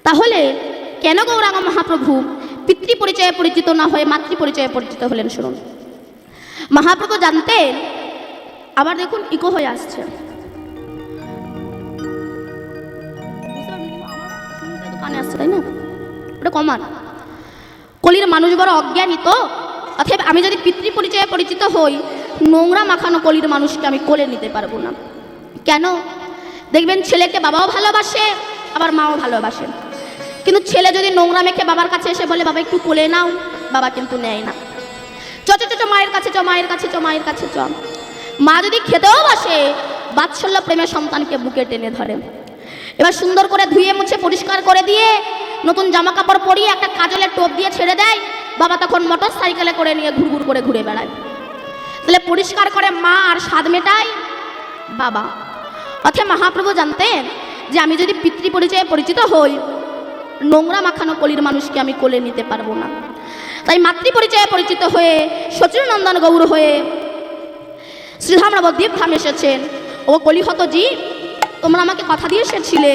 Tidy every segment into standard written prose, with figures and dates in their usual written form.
তাহলে কেন গৌরাঙ্গ মহাপ্রভু পিতৃ পরিচয়ে পরিচিত না হয়ে মাতৃ পরিচয়ে পরিচিত হলেন? শুনুন, মহাপ্রভু জানতেন, আবার দেখুন ইকো হয়ে আসছে, কানে আসছে তাই না, ওটা কমান। কলির মানুষ বড় অজ্ঞানী তো, অতএব আমি যদি পিতৃ পরিচয়ে পরিচিত হই, নোংরা মাখানো কলির মানুষকে আমি কোলে নিতে পারবো না। কেন? দেখবেন ছেলেকে বাবাও ভালোবাসে, আবার মাও ভালোবাসে, কিন্তু ছেলে যদি নোংরা মেখে বাবার কাছে এসে বলে বাবা একটু কোলে নাও, বাবা কিন্তু নেয় না। চ চ চ মায়ের কাছে চ, মায়ের কাছে চ, মায়ের কাছে চ। মা যদি খেতেও বসে, বাৎসল্য প্রেমে সন্তানকে বুকে টেনে ধরে। এবার সুন্দর করে ধুয়ে মুছে পরিষ্কার করে দিয়ে নতুন জামা কাপড় পরিয়ে একটা কাজলের টোপ দিয়ে ছেড়ে দেয়, বাবা তখন মোটর সাইকেলে করে নিয়ে ঘুরঘুর করে ঘুরে বেড়ায়। তাহলে পরিষ্কার করে মা আর স্বাদ মেটায় বাবা। অথবা মহাপ্রভু জানতেন যে আমি যদি পিতৃ পরিচয়ে পরিচিত হই, নোংরা মাখানো কলির মানুষকে আমি কোলে নিতে পারবো না। তাই মাতৃ পরিচয়ে পরিচিত হয়ে সচিরনন্দন গৌর হয়ে শ্রীধাম নবদ্বীপ ধাম এসেছেন। ও কলিহত জি, তোমরা আমাকে কথা দিয়ে এসেছিলে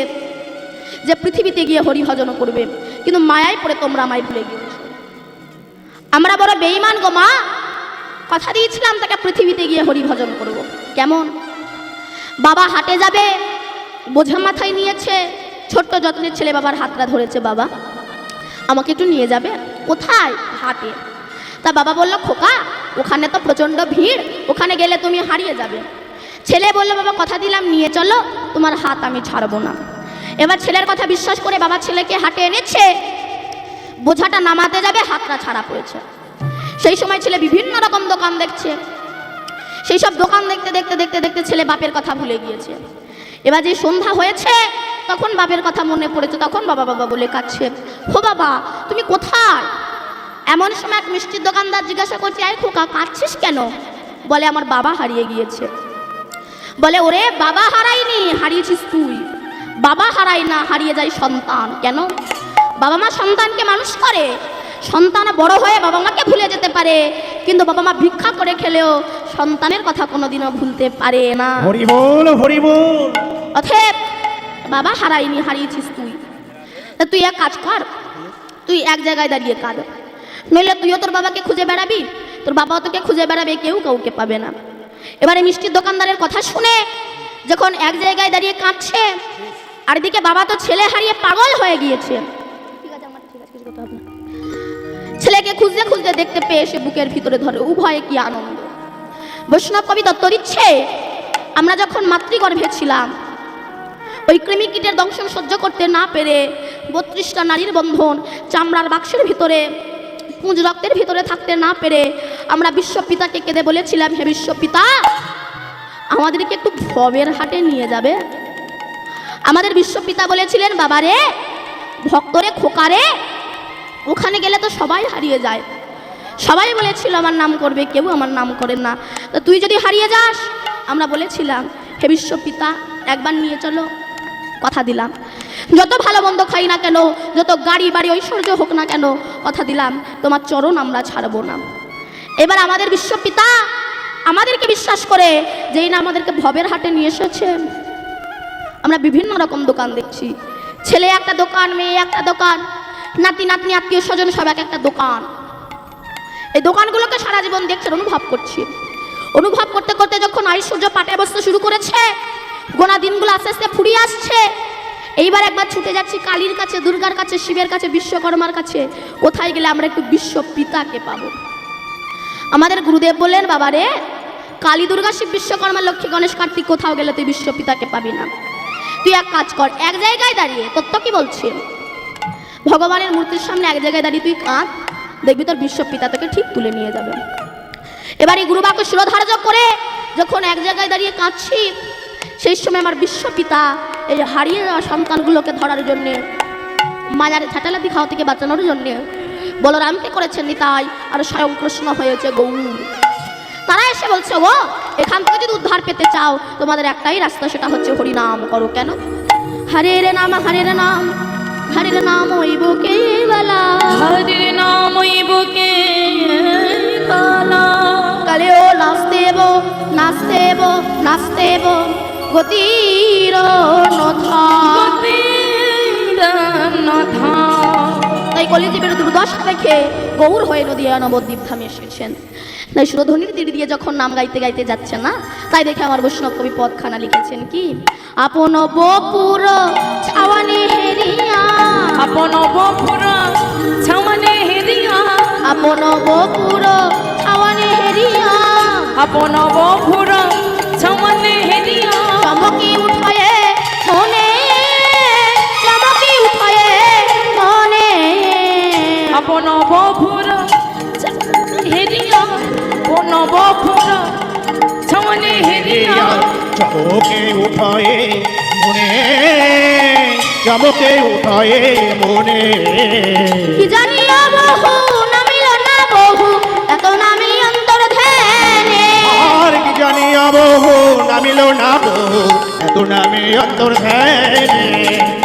যে পৃথিবীতে গিয়ে হরিভজন করবে, কিন্তু মায়ায় পড়ে তোমরা আমায় ভুলে গিয়েছ। আমরা বড় বেঈমান গো মা, কথা দিয়েছিলাম তাকে পৃথিবীতে গিয়ে হরিভজন করব। কেমন? বাবা হাটে যাবে, বোঝা মাথায় নিয়েছে, ছোট্ট যত্নের ছেলে বাবার হাতটা ধরেছে, বাবা আমাকে একটু নিয়ে যাবে। কোথায়? হাটে। তা বাবা বলল, খোকা ওখানে তো প্রচণ্ড ভিড়, ওখানে গেলে তুমি হারিয়ে যাবে। ছেলে বলল, বাবা কথা দিলাম নিয়ে চলো, তোমার হাত আমি ছাড়বো না। এবার ছেলের কথা বিশ্বাস করে বাবা ছেলেকে হাটে এনেছে, বোঝাটা নামাতে যাবে, হাতটা ছাড়া পড়েছে। সেই সময় ছেলে বিভিন্ন রকম দোকান দেখছে, সেই সব দোকান দেখতে দেখতে দেখতে দেখতে ছেলে বাপের কথা ভুলে গিয়েছে। এবার যে সন্ধ্যা হয়েছে, তখন বাপের কথা মনে পড়েছে, তখন বাবা বাবা বলে কাঁদছে, হো বাবা তুমি কোথায়? এমন সময় এক মিষ্টির দোকানদার জিজ্ঞাসা করছে, আয় খোকা কাঁদছিস কেন? বলে আমার বাবা হারিয়ে গিয়েছে। বলে ওরে বাবা হারায়নি, হারিয়েছিস তুই। বাবা হারায় না, হারিয়ে যায় সন্তান। কেন? বাবা মা সন্তানকে মানুষ করে, সন্তান বড় হয়ে বাবা মাকে ভুলে যেতে পারে, কিন্তু বাবা মা ভিক্ষা করে খেলেও সন্তানের কথা কোনোদিনও ভুলতে পারে না। হরি বল, হরি বল। অতএব বাবা হারায়নি, হারিয়েছিস তুই। তা তুই এক কাজ কর, তুই এক জায়গায় দাঁড়িয়ে কাঁদ, নইলে তুইও তোর বাবাকে খুঁজে বেড়াবি, তোর বাবাও তোকে খুঁজে বেড়াবে, কেউ কাউকে পাবে না। এবারে মিষ্টির দোকানদারের কথা শুনে যখন এক জায়গায় দাঁড়িয়ে কাঁদছে, আর এদিকে বাবা তো ছেলে হারিয়ে পাগল হয়ে গিয়েছে, ছেলেকে খুঁজতে খুঁজতে দেখতে পেয়ে সে বুকের ভিতরে ধরে, উভয়ে কি আনন্দ। বৈষ্ণব কবি দত্ত দিচ্ছে, আমরা যখন মাতৃগর্ভে ছিলাম, ওই কৃমি কীটের দংশন সহ্য করতে না পেরে 32টা নারীর বন্ধন চামড়ার বাক্সের ভিতরে পুঁজ রক্তের ভিতরে থাকতে না পেরে আমরা বিশ্বপিতাকে কেঁদে বলেছিলাম, হে বিশ্বপিতা আমাদেরকে একটু ভবের হাটে নিয়ে যাবে। আমাদের বিশ্বপিতা বলেছিলেন, বাবারে ভক্তরে খোকারে, ওখানে গেলে তো সবাই হারিয়ে যায়। সবাই বলেছিল আমার নাম করবে, কেউ আমার নাম করেন না, তো তুই যদি হারিয়ে যাস, আমরা বলেছিলাম হে বিশ্বপিতা একবার নিয়ে চলো, কথা দিলাম যত ভালো মন্দ খাই না কেন, যত গাড়ি বাড়ি ঐশ্বর্য হোক না কেন, কথা দিলাম তোমার চরণ আমরা ছাড়বো না। এবার আমাদের বিশ্বপিতা আমাদেরকে বিশ্বাস করে যেই না আমাদেরকে ভবের হাটে নিয়ে এসেছেন, আমরা বিভিন্ন রকম দোকান দেখছি, ছেলে একটা দোকান, মেয়ে একটা দোকান, নাতি নাতনি আত্মীয় স্বজন সব এক একটা দোকান। এই দোকানগুলোকে সারা জীবন দেখছেন, অনুভব করছি। অনুভব করতে করতে যখন ঐশ্বর্য পাটে বসতে শুরু করেছে, গোনা দিনগুলো আস্তে আস্তে ফুরিয়ে আসছে, এইবার একবার ছুটে যাচ্ছি কালীর কাছে, দুর্গার কাছে, শিবের কাছে, বিশ্বকর্মার কাছে। কোথায় গেলে আমরা একটু বিশ্বপিতাকে পাবো? আমাদের গুরুদেব বললেন, বাবারে কালী দুর্গা শিব বিশ্বকর্মা লক্ষ্মী গণেশ কার্তিক কোথাও গেলে তুই বিশ্বপিতাকে পাবি না। তুই এক কাজ কর, এক জায়গায় দাঁড়িয়ে, তত্ত্ব কি বলছে, ভগবানের মূর্তির সামনে এক জায়গায় দাঁড়িয়ে তুই কাঁদ, দেখবি তোর বিশ্বপিতা তোকে ঠিক তুলে নিয়ে যাবে। এবার এই গুরুবাক্য শিরোধার্য করে যখন এক জায়গায় দাঁড়িয়ে কাঁদছি, সেই সময় আমার বিশ্বপিতা এই হারিয়ে যাওয়া সন্তানগুলোকে ধরার জন্যে, মায়ার ঝাঁটালাতি খাওয়া থেকে বাঁচানোর জন্যে বলরামকে করেছেন নিতাই, আর স্বয়ং কৃষ্ণ হয়েছে গৌর। তারা এসে বলছে, ও এখান থেকে যদি উদ্ধার পেতে চাও, তোমাদের একটাই রাস্তা, সেটা হচ্ছে হরিনাম করো। কেন? হরে নাম, হরে নাম, হরে নাম ওই বুকে বালা, হরে নাম ওই বুকে বালা, কালে ও নাচতেব নাচতেব নাচতেব গতির নথা, গতির কলিজীবের দুর্দশা দেখে গৌর হয়ে নদিয়া নবদ্বীপ ধামে এসেছেন। তাই সুরধ্বনির তীর দিয়ে যখন নাম গাইতে গাইতে যাচ্ছে না, তাই দেখে আমার বৈষ্ণব কবি পদখানা লিখেছেন কি, আপন বপুর ছাওয়ানে হেরিয়া, আপন বপুর ছাওয়ানে হেরিয়া, আপন বপুর ছাওয়ানে হেরিয়া, আপন বপুর ছাওয়ানে হেরিয়া, চমকি উঠয়ে মনে, চমকি উঠয়ে মনে, আপন বপুর হেরিয়া, আপন বপুর ছাওয়ানে হেরিয়া, চমকে উঠায়ে মনে, চমকে উঠায়ে মনে। কি জানিয়া বহু নামিল না বহু, এত নামি অন্তর ধ্যানে, আর কি জানিয়া বহু নামিল না বহু, এত নামে অন্তর ধ্যানে।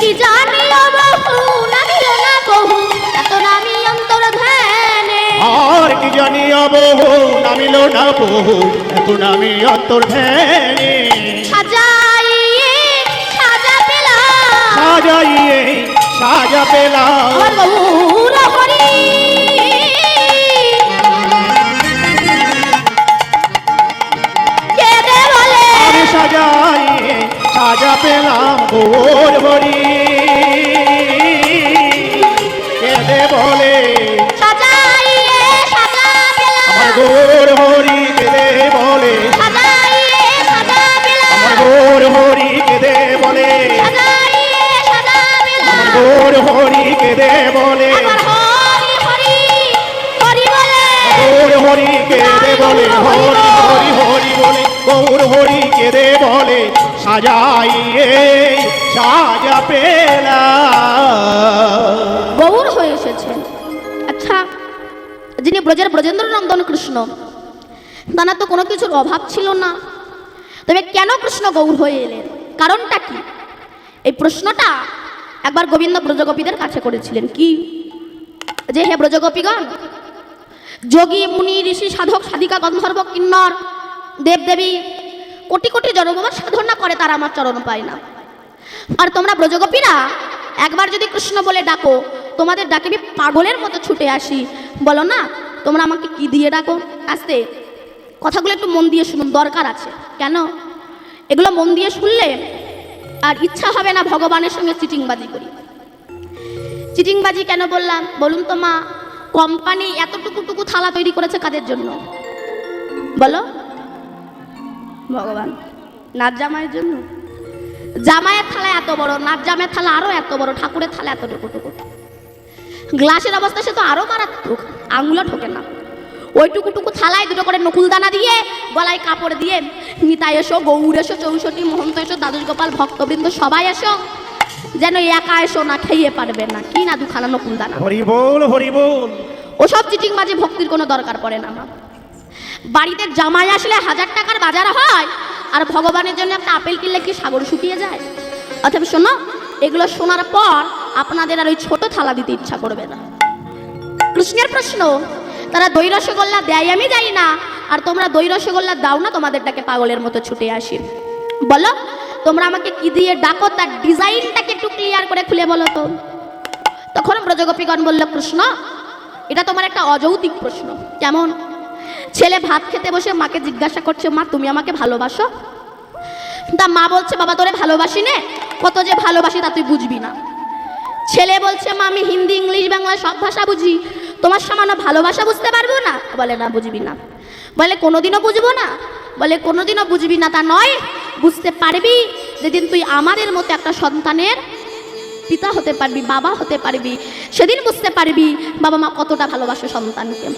কি জানিয়া বহু নামিল না বহু, এত নামি অন্তর ধ্যানে, আর কি জানিয়া বহু নামিল না বহু, এত নামে অন্তর ধ্যানে। সাজাইয়ে সাজা পেলাম, সাজাইয়ে সাজা পেলাম, আমার গৌর হরি, কেঁদে বলে, আমি সাজাইয়ে সাজা পেলাম গৌর হরি। কেঁদে বলে সাজাইয়ে সাজা পেলাম, আমার গৌর হরি, কেঁদে বলে সাজাইয়ে সাজা পেলাম, আমার গৌর হরি, কেঁদে বলে সাজাইয়ে সাজা পেলাম, আমার গৌর হরি, কেঁদে বলে আমার হরি হরি হরি বলে, গৌর হরি, কেঁদে বলে হরি হরি হরি বলে গৌর হরি, কেঁদে বলে সাজাইয়ে সাজা পেলাম। গৌর হয়ে এসেছেন। আচ্ছা, যিনি ব্রজের ব্রজেন্দ্র নন্দন কৃষ্ণ, তার তো কোনো কিছুর অভাব ছিল না, তবে কেন কৃষ্ণ গৌর হয়ে এলেন, কারণটা কি? এই প্রশ্নটা একবার গোবিন্দ ব্রজগোপীদের কাছে করেছিলেন কি, যে হে ব্রজগোপীগণ, যোগী মুনি ঋষি সাধক সাধিকা গন্ধর্ব কিন্নর দেবদেবী কোটি কোটি জনগণ সাধনা করে, তারা আমার চরণ পায় না, আর তোমরা ব্রজগোপীরা একবার যদি কৃষ্ণ বলে ডাকো, তোমাদের ডাকে আমি পাগলের মতো ছুটে আসি, বলো না তোমরা আমাকে কি দিয়ে ডাকো? আস্তে কথাগুলো একটু মন দিয়ে শুনুন, দরকার আছে। কেন এগুলো মন দিয়ে শুনলে আর ইচ্ছা হবে না ভগবানের সঙ্গে চিটিংবাজি করি। চিটিংবাজি কেন বললাম বলুন তো মা? কোম্পানি এতটুকু থালা তৈরি করেছে কাদের জন্য বলো? ভগবান নাচ জামাইয়ের জন্য। জামাইয়ের থালা এত বড়, নাচ জামাইয়ের থালা আরো এত বড়, ঠাকুরের থালা এতটুকু। গ্লাসের অবস্থা সে তো আরো মারাত্মক, আঙুলা ঠোকে না। ওইটুকু থালায় দুটো করে নকুলদানা দিয়ে, গলায় কাপড় দিয়ে, নিতাই এসো, গৌর এসো, চৌষট্টি মহন্ত এসো, দ্বাদশ গোপাল ভক্তবৃন্দ সবাই এসো, যেন একা এসো না, খেয়ে পারবে না, কি না দুখানা নকুলদানা। হরি বল হরি বল। ওসব চিটিংবাজি ভক্তির কোনো দরকার পড়ে না মা। বাড়িতে জামাই আসলে 1000 টাকার বাজার হয়, আর ভগবানের জন্য একটা আপেল কিনলে কি সাগর শুকিয়ে যায়? অথবা শোনো, এগুলো শোনার পর আপনাদের আর ওই ছোট থালা দিতে ইচ্ছা করবে না। কৃষ্ণের প্রশ্ন, তারা দই রসগোল্লা দেয় আমি জানি না, আর তোমরা দই রসগোল্লা দাও না, তোমাদেরটাকে পাগলের মতো ছুটে আসি। বলো তোমরা আমাকে কি দিয়ে ডাকো, তার ডিজাইনটাকে একটু ক্লিয়ার করে খুলে বলো তো। তখন ব্রজগোপীগণ বলল, কৃষ্ণ এটা তোমার একটা অযৌক্তিক প্রশ্ন। কেমন? ছেলে ভাত খেতে বসে মাকে জিজ্ঞাসা করছে, মা তুমি আমাকে ভালোবাসো? তা মা বলছে, বাবা তোরে ভালোবাসি নে, কত যে ভালোবাসি তা তুই বুঝবি না। ছেলে বলছে, মা আমি হিন্দি ইংলিশ বাংলা সব ভাষা বুঝি, তোমার সামান্য ভালোবাসা বুঝতে পারবো না? বলে না বুঝবি না। বলে কোনোদিনও বুঝবো না? বলে কোনোদিনও বুঝবি না তা নয়, বুঝতে পারবি যেদিন তুই আমাদের মতো একটা সন্তানের পিতা হতে পারবি, বাবা হতে পারবি, সেদিন বুঝতে পারবি বাবা মা কতটা ভালোবাসে সন্তানকে।